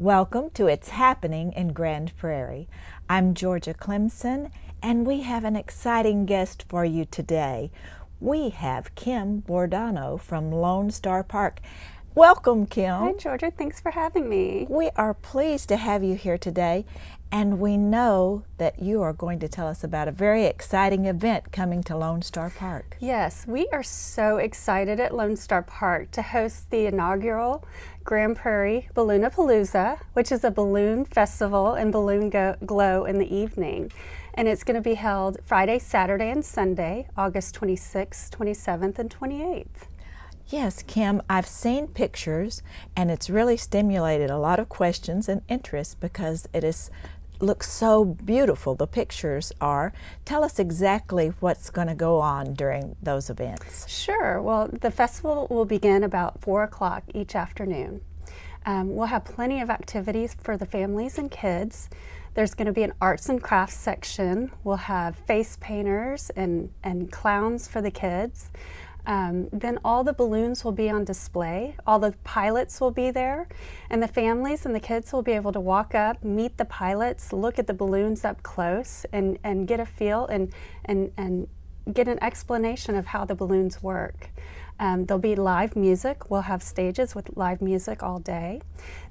Welcome to It's Happening in Grand Prairie. I'm Georgia Clemson, and we have an exciting guest for you today. We have Kim Bordano from Lone Star Park. Welcome, Kim. Hi, Georgia. Thanks for having me. We are pleased to have you here today, and we know that you are going to tell us about a very exciting event coming to Lone Star Park. Yes, we are so excited at Lone Star Park to host the inaugural Grand Prairie Balloonapalooza, which is a balloon festival and balloon glow in the evening. And it's going to be held Friday, Saturday, and Sunday, August 26th, 27th, and 28th. Yes, Kim, I've seen pictures, and it's really stimulated a lot of questions and interest because looks so beautiful. The pictures are. Tell us exactly what's going to go on during those events. Sure. Well, the festival will begin about 4 o'clock each afternoon. We'll have plenty of activities for the families and kids. There's going to be an arts and crafts section. We'll have face painters and clowns for the kids. Then all the balloons will be on display. All the pilots will be there, and the families and the kids will be able to walk up, meet the pilots, look at the balloons up close, and get a feel and get an explanation of how the balloons work. There'll be live music. We'll have stages with live music all day.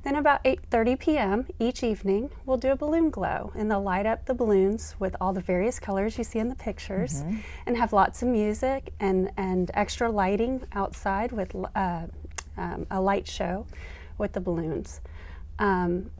Then about 8:30 p.m. each evening, we'll do a balloon glow, and they'll light up the balloons with all the various colors you see in the pictures, and have lots of music and extra lighting outside with a light show with the balloons.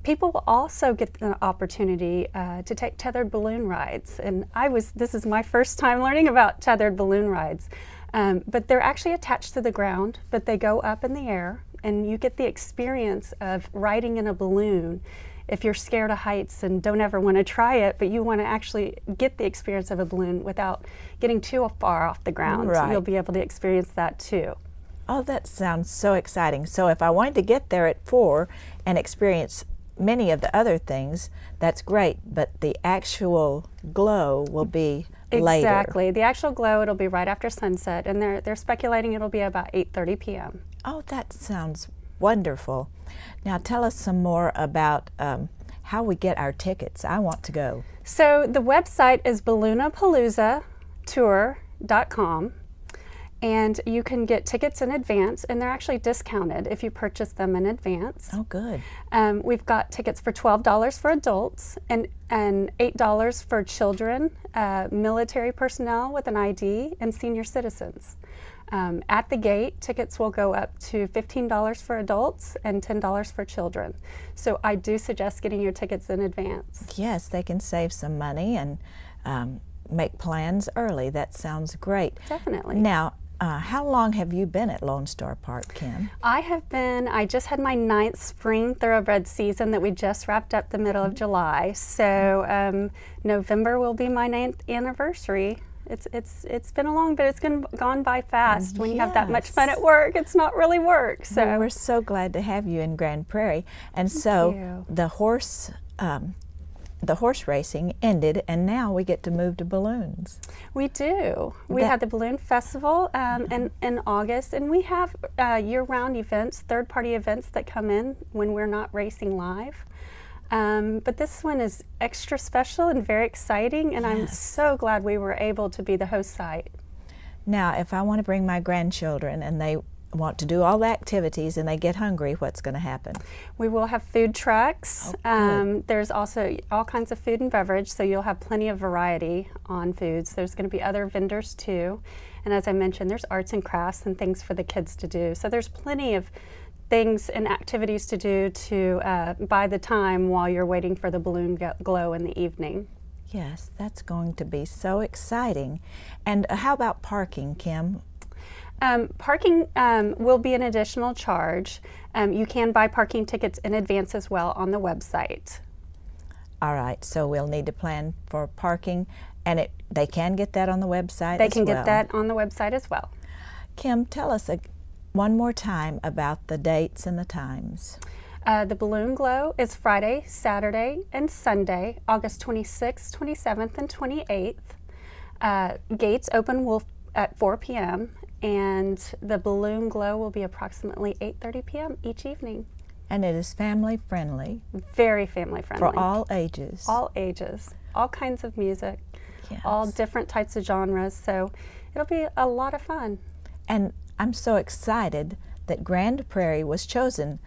People will also get the opportunity to take tethered balloon rides, and this is my first time learning about tethered balloon rides. But they're actually attached to the ground, but they go up in the air, and you get the experience of riding in a balloon. If you're scared of heights and don't ever want to try it, but you want to actually get the experience of a balloon without getting too far off the ground, right, you'll be able to experience that too. Oh, that sounds so exciting. So if I wanted to get there at 4 and experience many of the other things, that's great, but the actual glow will be later. Exactly. The actual glow, it'll be right after sunset, and they're speculating it'll be about 8:30 p.m. Oh, that sounds wonderful. Now tell us some more about how we get our tickets. I want to go. So the website is balloonapaloozatour.com, and you can get tickets in advance, and they're actually discounted if you purchase them in advance. Oh, good. We've got tickets for $12 for adults and $8 for children, military personnel with an ID, and senior citizens. At the gate, tickets will go up to $15 for adults and $10 for children. So I do suggest getting your tickets in advance. Yes, they can save some money and make plans early. That sounds great. Definitely. Now, how long have you been at Lone Star Park, Kim? I just had my 9th spring thoroughbred season that we just wrapped up the middle of July. So November will be my 9th anniversary. It's been along, but it's gone by fast. When you have that much fun at work, it's not really work. So well, we're so glad to have you in Grand Prairie. And Thank so you. the horse racing ended, and now we get to move to balloons. We do. We had the Balloon Festival in August, and we have year-round events, third-party events that come in when we're not racing live. But this one is extra special and very exciting, and I'm so glad we were able to be the host site. Now, if I want to bring my grandchildren and they want to do all the activities and they get hungry, what's going to happen? We will have food trucks. Oh, there's also all kinds of food and beverage, so you'll have plenty of variety on foods. There's going to be other vendors too. And as I mentioned, there's arts and crafts and things for the kids to do. So there's plenty of things and activities to do to buy the time while you're waiting for the balloon glow in the evening. Yes, that's going to be so exciting. And how about parking, Kim? Parking will be an additional charge. You can buy parking tickets in advance as well on the website. All right, so we'll need to plan for parking, and they can get that on the website They as can well. get that on the website as well. Kim, tell us one more time about the dates and the times. The balloon glow is Friday, Saturday, and Sunday, August 26th, 27th, and 28th. Gates open at 4 p.m. and the balloon glow will be approximately 8:30 p.m. each evening. And it is family friendly. Very family friendly. For all ages. All ages. All kinds of music. Yes. All different types of genres. So it'll be a lot of fun. And I'm so excited that Grand Prairie was chosen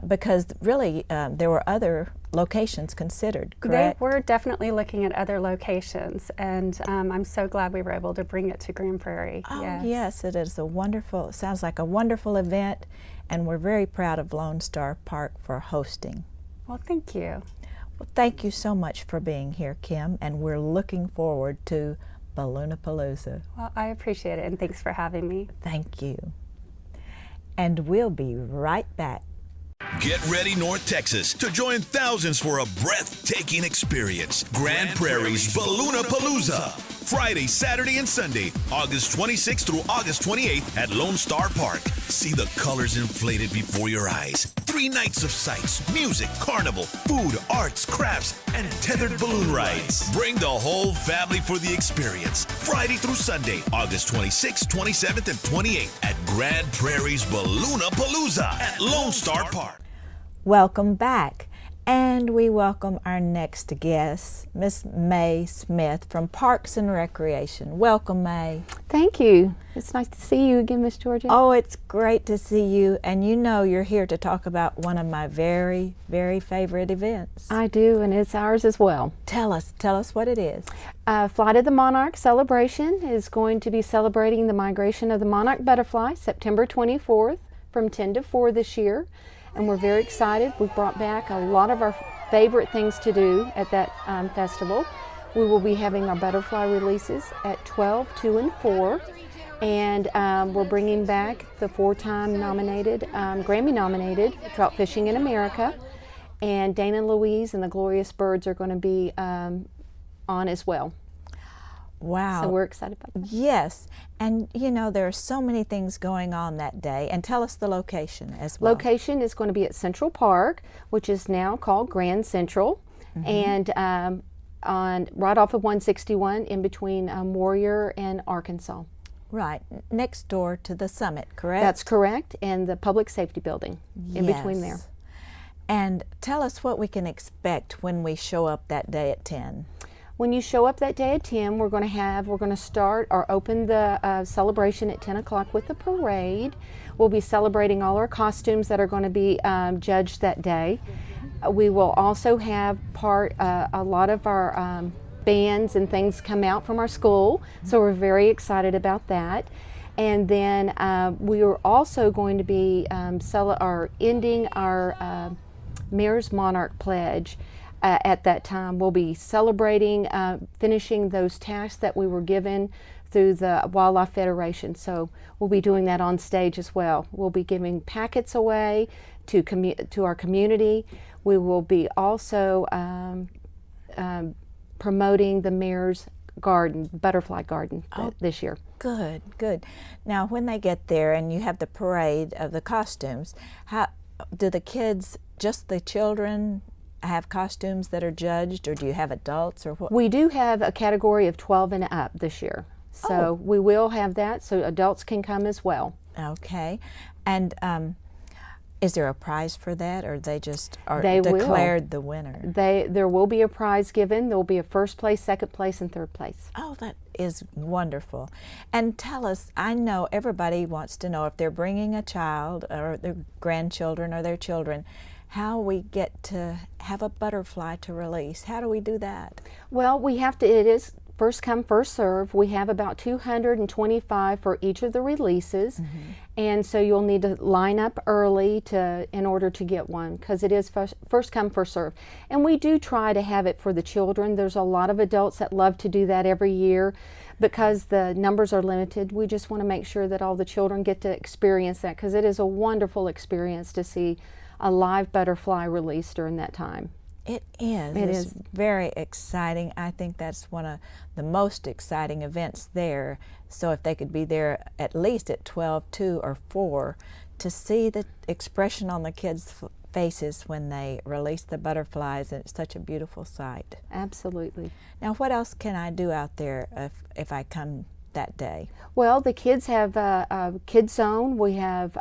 because really there were other locations considered, correct? They were definitely looking at other locations, and I'm so glad we were able to bring it to Grand Prairie. Oh, yes, it is it sounds like a wonderful event, and we're very proud of Lone Star Park for hosting. Well, thank you. Well, thank you so much for being here, Kim, and we're looking forward to Balloonapalooza. Well, I appreciate it, and thanks for having me. Thank you. And we'll be right back. Get ready, North Texas, to join thousands for a breathtaking experience. Grand Prairie's Balloonapalooza. Friday, Saturday, and Sunday, August 26th through August 28th at Lone Star Park. See the colors inflated before your eyes. 3 nights of sights, music, carnival, food, arts, crafts, and tethered balloon rides. Bring the whole family for the experience. Friday through Sunday, August 26th, 27th, and 28th at Grand Prairie's Balloonapalooza at Lone Star Park. Welcome back. And we welcome our next guest, Miss May Smith from Parks and Recreation. Welcome, May. Thank you. It's nice to see you again, Miss Georgia. Oh, it's great to see you. And you know you're here to talk about one of my very, very favorite events. I do, and it's ours as well. Tell us what it is. Flight of the Monarch celebration is going to be celebrating the migration of the monarch butterfly, September 24th from 10 to 4 this year. And we're very excited. We brought back a lot of our favorite things to do at that festival. We will be having our butterfly releases at 12, 2, and 4. And we're bringing back the 4-time nominated, Grammy-nominated Trout Fishing in America. And Dana Louise and the Glorious Birds are going to be on as well. Wow. So we're excited about that. Yes. And you know, there are so many things going on that day. And tell us the location as well. Location is going to be at Central Park, which is now called Grand Central, and right off of 161 in between Warrior and Arkansas. Right. Next door to the summit, correct? That's correct, and the public safety building in between there. And tell us what we can expect when we show up that day at 10. When you show up that day at 10, we're going to start or open the celebration at 10 o'clock with the parade. We'll be celebrating all our costumes that are going to be judged that day. We will also have a lot of our bands and things come out from our school, so we're very excited about that. And then we are also going to be ending our Mayor's Monarch Pledge. At that time, we'll be celebrating, finishing those tasks that we were given through the Wildlife Federation. So we'll be doing that on stage as well. We'll be giving packets away to our community. We will be also promoting the Mayor's Garden, Butterfly Garden this year. Good, good. Now, when they get there and you have the parade of the costumes, how do the kids, just the children, have costumes that are judged, or do you have adults, or what? We do have a category of 12 and up this year, so we will have that, so adults can come as well. Okay. And is there a prize for that, or they just are They declared the winner? There will be a prize given. There will be a first place, second place, and third place. Oh, that is wonderful. And tell us, I know everybody wants to know if they're bringing a child or their grandchildren or their children, how we get to have a butterfly to release. How do we do that? Well, it is first come, first serve. We have about 225 for each of the releases, and so you'll need to line up early in order to get one, because it is first come, first serve. And we do try to have it for the children. There's a lot of adults that love to do that every year. Because the numbers are limited, we just want to make sure that all the children get to experience that, because it is a wonderful experience to see a live butterfly release during that time. It is. It It's is very exciting. I think that's one of the most exciting events there. So if they could be there at least at 12, 2, or 4 to see the expression on the kids' faces when they release the butterflies, it's such a beautiful sight. Absolutely. Now, what else can I do out there if I come that day? Well, the kids have a kid zone. We have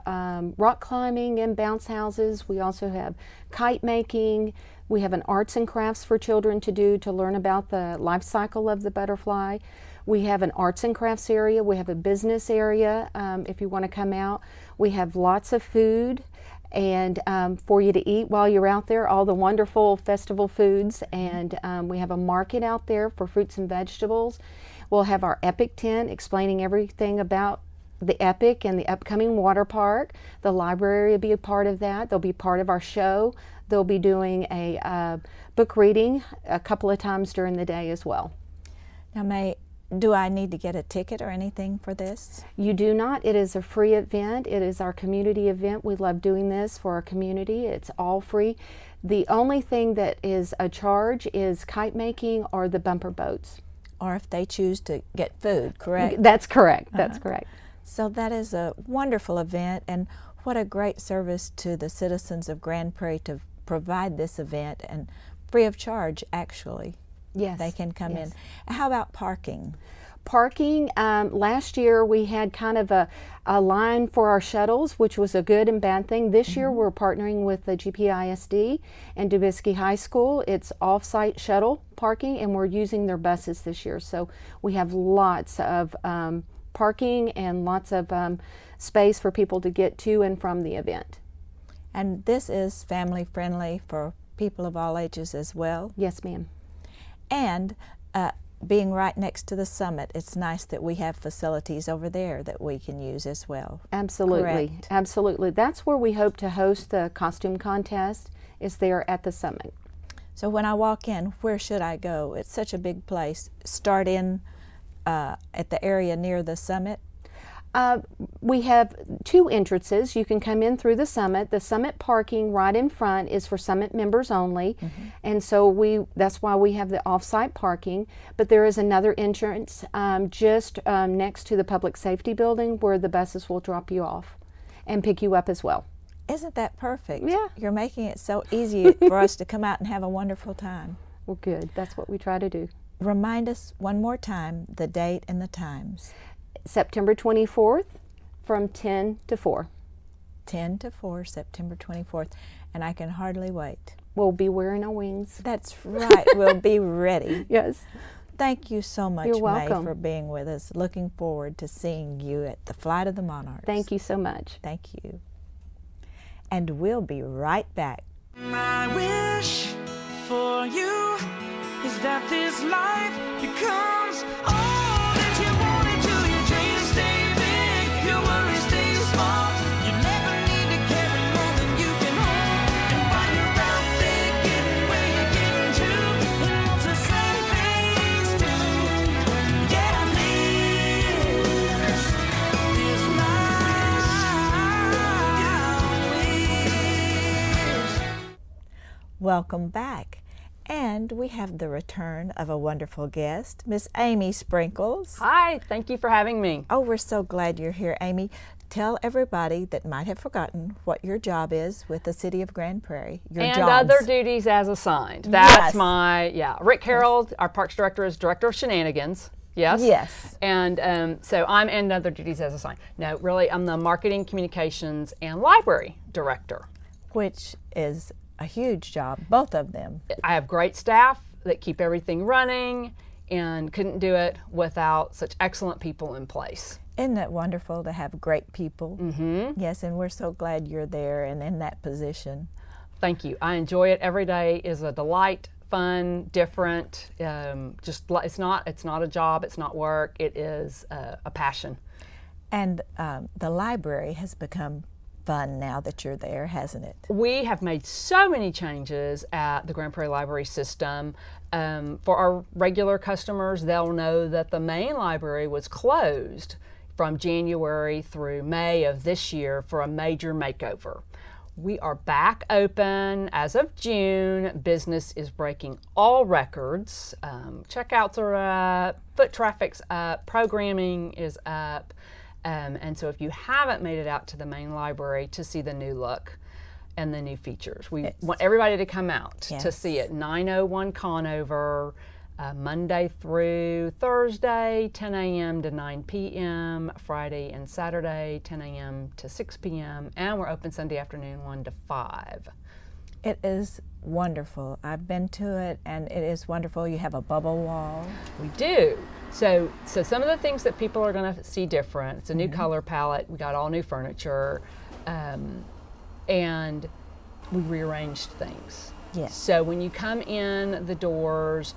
rock climbing and bounce houses. We also have kite making. We have an arts and crafts for children to do to learn about the life cycle of the butterfly. We have an arts and crafts area. We have a business area if you want to come out. We have lots of food and for you to eat while you're out there, all the wonderful festival foods. And we have a market out there for fruits and vegetables. We'll have our Epic tent explaining everything about the Epic and the upcoming water park. The library will be a part of that. They'll be part of our show. They'll be doing a book reading a couple of times during the day as well. Now, do I need to get a ticket or anything for this? You do not. It is a free event. It is our community event. We love doing this for our community. It's all free. The only thing that is a charge is kite making or the bumper boats. Or if they choose to get food, correct? That's correct. That's correct. So that is a wonderful event, and what a great service to the citizens of Grand Prairie to provide this event, and free of charge, actually. Yes. They can come yes. in. How about parking? Parking, last year we had kind of a line for our shuttles, which was a good and bad thing. This year we're partnering with the GPISD and Dubisky High School. It's off-site shuttle parking, and we're using their buses this year. So we have lots of parking and lots of space for people to get to and from the event. And this is family friendly for people of all ages as well? Yes, ma'am. And being right next to the summit, it's nice that we have facilities over there that we can use as well. Absolutely, Correct. absolutely. That's where we hope to host the costume contest, is there at the summit. So when I walk in, where should I go? It's such a big place. Start in at the area near the summit? We have two entrances. You can come in through the summit. The summit parking right in front is for summit members only, and so that's why we have the off-site parking. But there is another entrance just next to the public safety building where the buses will drop you off and pick you up as well. Isn't that perfect? Yeah. You're making it so easy for us to come out and have a wonderful time. Well, good. That's what we try to do. Remind us one more time the date and the times. September 24th from 10 to 4. 10 to 4, September 24th, and I can hardly wait. We'll be wearing our wings. That's right. We'll be ready. Yes. Thank you so much, You're May, welcome. for being with us. Looking forward to seeing you at the Flight of the Monarchs. Thank you so much. Thank you. And we'll be right back. My wish for you is that this life becomes all that you want it to. Your dreams stay big, your worries stay small. You never need to carry more than you can hold. And while you're out there getting where you're getting to, lots of sad things too. Yeah, this is my wish. Welcome back. And we have the return of a wonderful guest, Miss Amy Sprinkles. Hi, thank you for having me. Oh, we're so glad you're here, Amy. Tell everybody that might have forgotten what your job is with the City of Grand Prairie. Your And jobs. other duties as assigned. That's Yes. Rick Harold, our Parks Director, is Director of Shenanigans. Yes? Yes. And so I'm and other duties as assigned. No, really, I'm the Marketing, Communications, and Library Director. Which is a huge job, both of them. I have great staff that keep everything running and couldn't do it without such excellent people in place. Isn't it wonderful to have great people? Mm-hmm. Yes, and we're so glad you're there and in that position. Thank you. I enjoy it. Every day is a delight, fun, different. It's not a job. It's not work. It is a passion. And the library has become fun now that you're there, hasn't it? We have made so many changes at the Grand Prairie Library System. For our regular customers, they'll know that the main library was closed from January through May of this year for a major makeover. We are back open as of June. Business is breaking all records. Checkouts are up, foot traffic's up, programming is up. And so if you haven't made it out to the main library to see the new look and the new features, we want everybody to come out to see it. 901 Conover, Monday through Thursday, 10 a.m. to 9 p.m., Friday and Saturday, 10 a.m. to 6 p.m., and we're open Sunday afternoon 1 to 5. It is wonderful. I've been to it, and it is wonderful. You have a bubble wall. We do. So some of the things that people are going to see different. It's a new color palette. We got all new furniture, and we rearranged things. Yes. So when you come in the doors,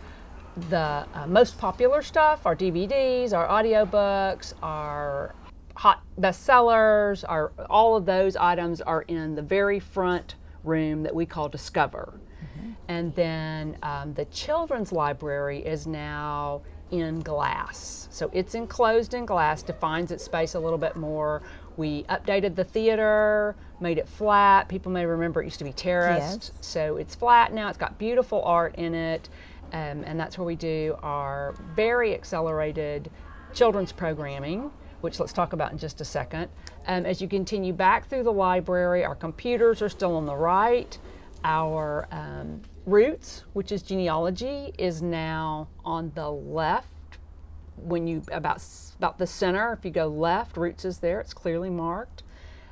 the most popular stuff, our DVDs, our audiobooks, our hot bestsellers, all of those items are in the very front room that we call Discover. And then the children's library is now in glass. So it's enclosed in glass, defines its space a little bit more. We updated the theater, made it flat. People may remember it used to be terraced. Yes. So it's flat now. It's got beautiful art in it. And that's where we do our very accelerated children's programming, which let's talk about in just a second. As you continue back through the library, our computers are still on the right. Our Roots, which is genealogy, is now on the left. When you about the center, if you go left, Roots is there. It's clearly marked.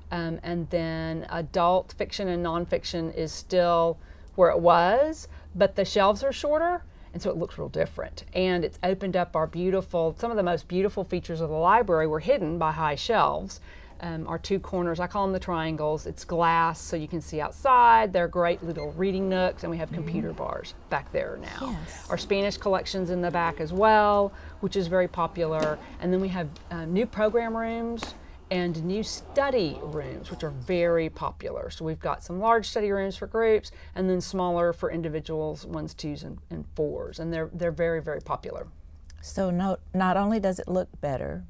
And then adult fiction and nonfiction is still where it was, but the shelves are shorter, and so it looks real different. And it's opened up our some of the most beautiful features of the library were hidden by high shelves. Our two corners, I call them the triangles. It's glass, so you can see outside. They're great little reading nooks, and we have computer bars back there now. Yes. Our Spanish collection's in the back as well, which is very popular. And then we have new program rooms and new study rooms, which are very popular. So we've got some large study rooms for groups, and then smaller for individuals, 1s, 2s, and 4s. And they're very, very popular. So not only does it look better,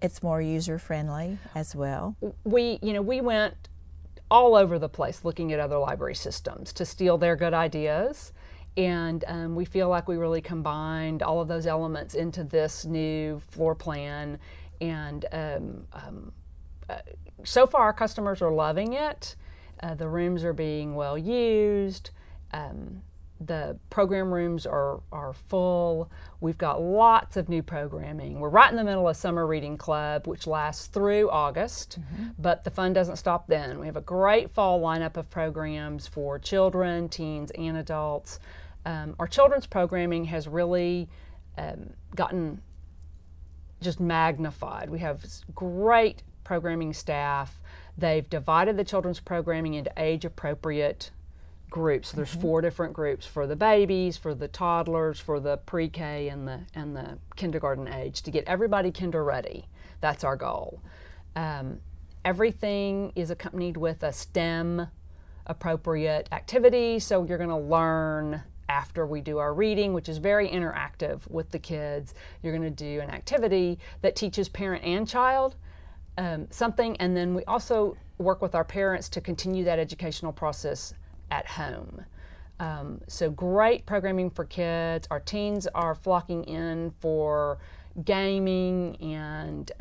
it's more user-friendly as well. We went all over the place looking at other library systems to steal their good ideas, and we feel like we really combined all of those elements into this new floor plan. And so far, our customers are loving it. The rooms are being well used. The program rooms are full. We've got lots of new programming. We're right in the middle of Summer Reading Club, which lasts through August, but the fun doesn't stop then. We have a great fall lineup of programs for children, teens, and adults. Our children's programming has really gotten just magnified. We have great programming staff. They've divided the children's programming into age-appropriate groups. So there's 4 different groups for the babies, for the toddlers, for the pre-K and the kindergarten age, to get everybody kinder ready. That's our goal. Everything is accompanied with a STEM appropriate activity, so you're going to learn after we do our reading, which is very interactive with the kids. You're going to do an activity that teaches parent and child something, and then we also work with our parents to continue that educational process at home. So great programming for kids. Our teens are flocking in for gaming and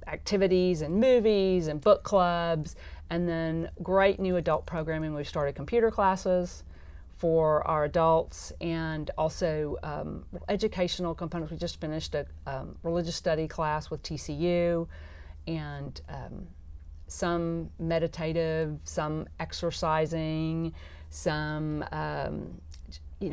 activities and movies and book clubs, and then great new adult programming. We've started computer classes for our adults, and also educational components. We just finished a religious study class with TCU, and some meditative, some exercising, some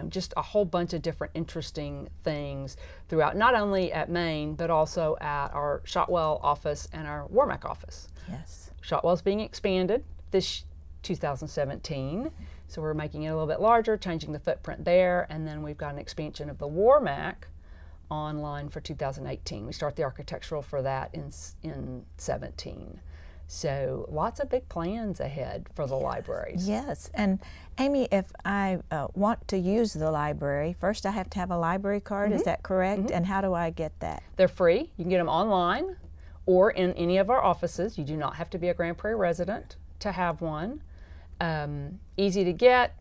just a whole bunch of different interesting things throughout, not only at Maine, but also at our Shotwell office and our Warmack office. Yes. Shotwell's being expanded this 2017, so we're making it a little bit larger, changing the footprint there, and then we've got an expansion of the Warmack online for 2018. We start the architectural for that in 17. So lots of big plans ahead for the libraries. Yes, and Amy, if I want to use the library, first I have to have a library card, is that correct? And how do I get that? They're free. You can get them online or in any of our offices. You do not have to be a Grand Prairie resident to have one. Easy to get.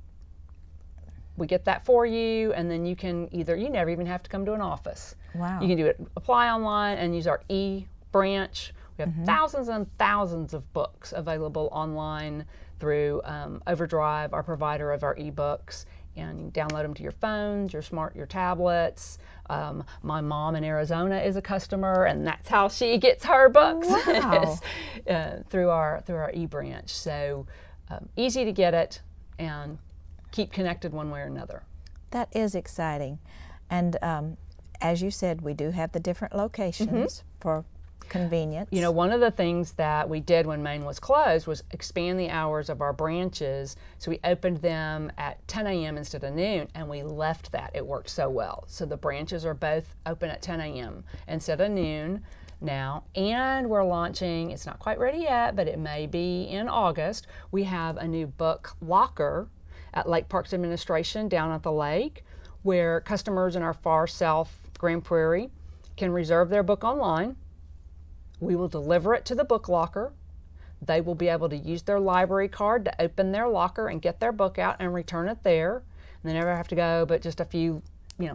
We get that for you, and then you never even have to come to an office. Wow. You can do it, apply online and use our e-branch. We have thousands and thousands of books available online through Overdrive, our provider of our ebooks, and you can download them to your phones, your tablets. My mom in Arizona is a customer, and that's how she gets her books. Wow. through our e-branch. So easy to get it and keep connected one way or another. That is exciting. And as you said, we do have the different locations for convenience. You know, one of the things that we did when Maine was closed was expand the hours of our branches. So we opened them at 10 a.m. instead of noon, and we left that. It worked so well. So the branches are both open at 10 a.m. instead of noon now. And we're launching, it's not quite ready yet, but it may be in August. We have a new book locker at Lake Parks Administration down at the lake, where customers in our far south Grand Prairie can reserve their book online. We will deliver it to the book locker. They will be able to use their library card to open their locker and get their book out and return it there. And they never have to go but just a few,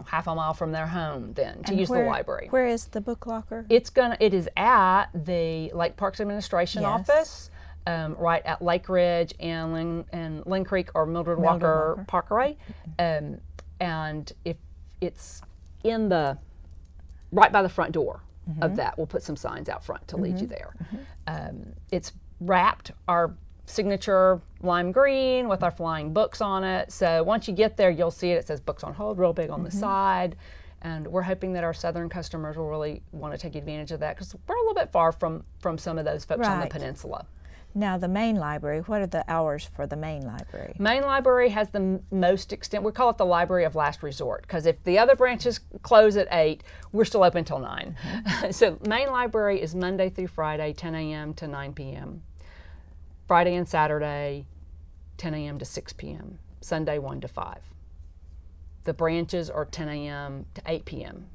half a mile from their home then to use the library. Where is the book locker? It is at the Lake Parks Administration office, right at Lake Ridge and Lynn Creek or Mildred Walker Parkway. And if it's in right by the front door of that, we'll put some signs out front to lead you there. It's wrapped our signature lime green with our flying books on it. So once you get there, you'll see it. It says books on hold real big on the side. And we're hoping that our southern customers will really want to take advantage of that, because we're a little bit far from some of those folks on the peninsula. Now, the main library, what are the hours for the main library? Main library has the most extent. We call it the library of last resort, because if the other branches close at 8, we're still open till 9. So main library is Monday through Friday, 10 a.m. to 9 p.m. Friday and Saturday, 10 a.m. to 6 p.m. Sunday, 1 to 5. The branches are 10 a.m. to 8 p.m.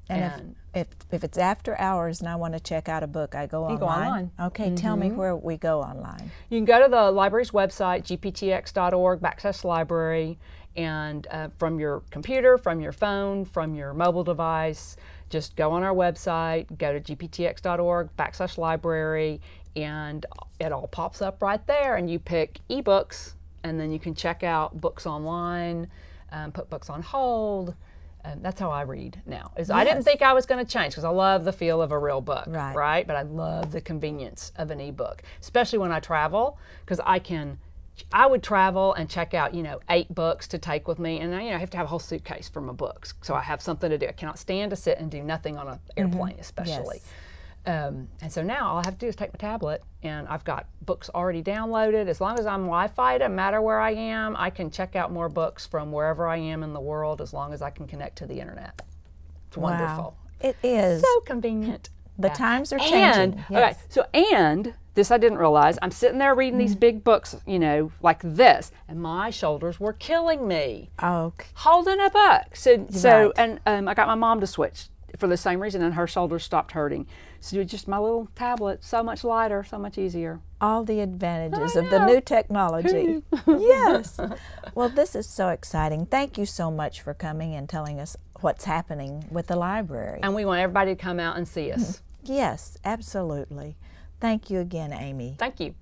And if it's after hours and I want to check out a book, I go online? You go online. Okay, tell me where we go online. You can go to the library's website, gptx.org/library, and from your computer, from your phone, from your mobile device, just go on our website, go to gptx.org/library, and it all pops up right there, and you pick ebooks, and then you can check out books online, put books on hold. That's how I read now. I didn't think I was going to change, because I love the feel of a real book, right? But I love the convenience of an ebook, especially when I travel, because I would travel and check out, 8 books to take with me, and I have to have a whole suitcase for my books, so I have something to do. I cannot stand to sit and do nothing on an airplane, especially. Yes. And so now all I have to do is take my tablet, and I've got books already downloaded. As long as I'm Wi-Fi, no matter where I am, I can check out more books from wherever I am in the world, as long as I can connect to the internet. It's wonderful. It is. So convenient. The times are changing. Okay, and this I didn't realize, I'm sitting there reading these big books, like this, and my shoulders were killing me. Okay. Holding a book. So and I got my mom to switch for the same reason, and her shoulders stopped hurting. So just my little tablet, so much lighter, so much easier. All the advantages of the new technology. Yes. Well, this is so exciting. Thank you so much for coming and telling us what's happening with the library. And we want everybody to come out and see us. Yes, absolutely. Thank you again, Amy. Thank you.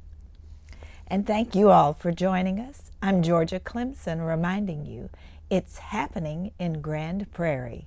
And thank you all for joining us. I'm Georgia Clemson, reminding you it's happening in Grand Prairie.